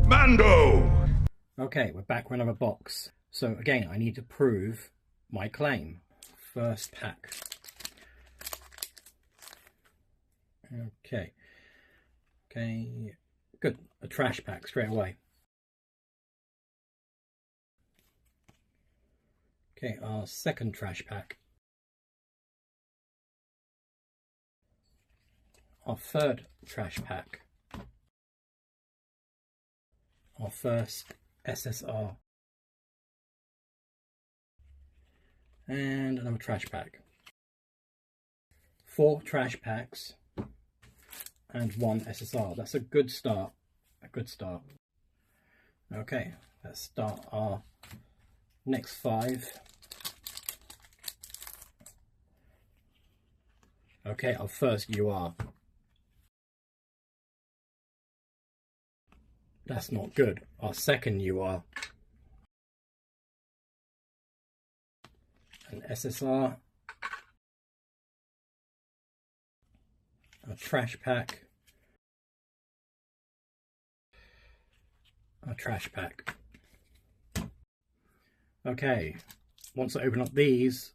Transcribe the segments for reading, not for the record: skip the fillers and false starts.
Mando! Okay, we're back with another box. So again, I need to prove my claim. First pack. Okay. Okay, good. A trash pack straight away. Okay, our second trash pack. Our third trash pack. Our first SSR. And another trash pack. 4 trash packs and 1 SSR. That's a good start. A good start. Okay, let's start our next 5. Okay, our first UR. That's not good. Our second UR. An SSR. A trash pack. A trash pack. Okay, once I open up these,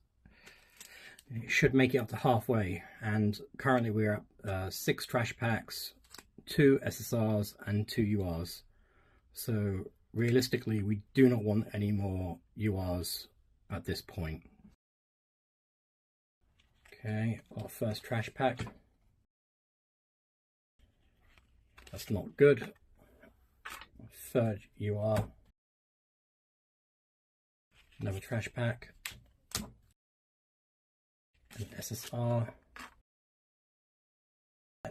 it should make it up to halfway, and currently we're at 6 trash packs, 2 SSRs and 2 URs. So realistically, we do not want any more URs at this point. Okay, our first trash pack. That's not good. Third UR. Another trash pack. An SSR.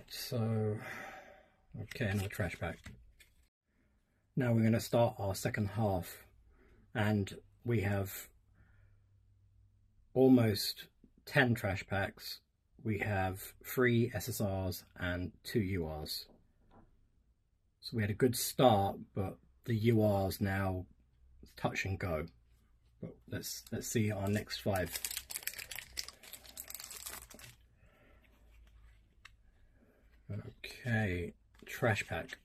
So, okay, another trash pack. Now we're going to start our second half, and we have almost 10 trash packs. We have 3 SSRs and 2 URs. So we had a good start, but the URs now touch and go. But let's see our next 5. Okay, trash pack.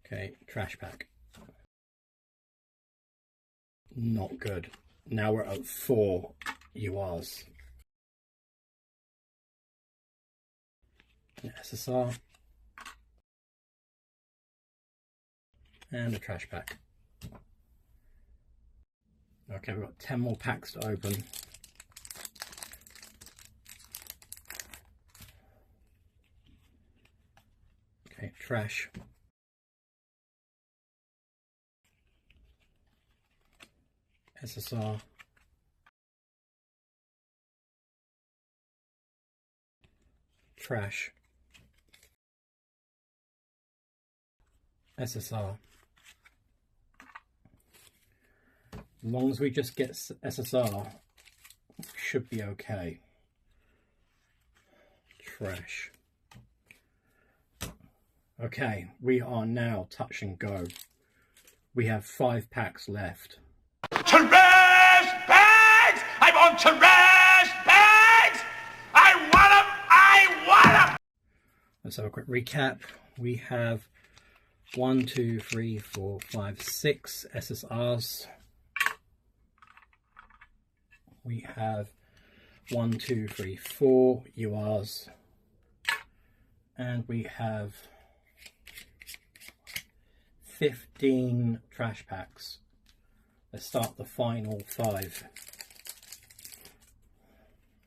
Okay, trash pack. Not good. Now we're at 4 URs. An SSR. And a trash pack. Okay, we've got 10 more packs to open. Okay, trash. SSR. Trash. SSR. As long as we just get SSR, should be okay. Trash. Okay, we are now touch and go. We have 5 packs left. Trash bags! I want trash bags! I want them! I want them! Let's have a quick recap. We have 1, 2, 3, 4, 5, 6 SSRs. We have 1, 2, 3, 4 URs. And we have 15 trash packs. Let's start the final 5.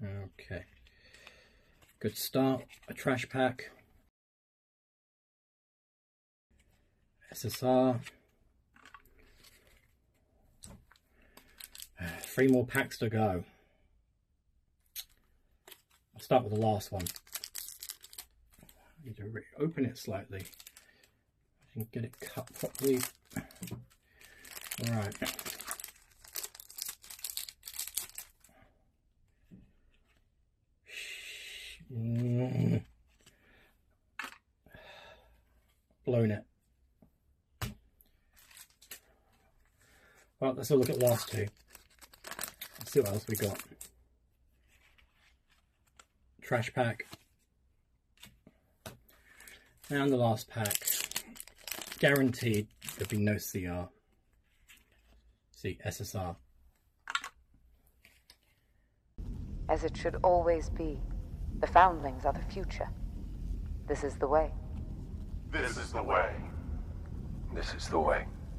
Okay. Good start. A trash pack. SSR. 3 more packs to go. I'll start with the last one. I need to open it slightly. I can get it cut properly. Alright. Blown it. Well, let's have a look at the last 2. Let's see what else we got. Trash pack. And the last pack, guaranteed there'll be no CR. See, SSR. As it should always be. The foundlings are the future. This is the way. This is the way. This is the way.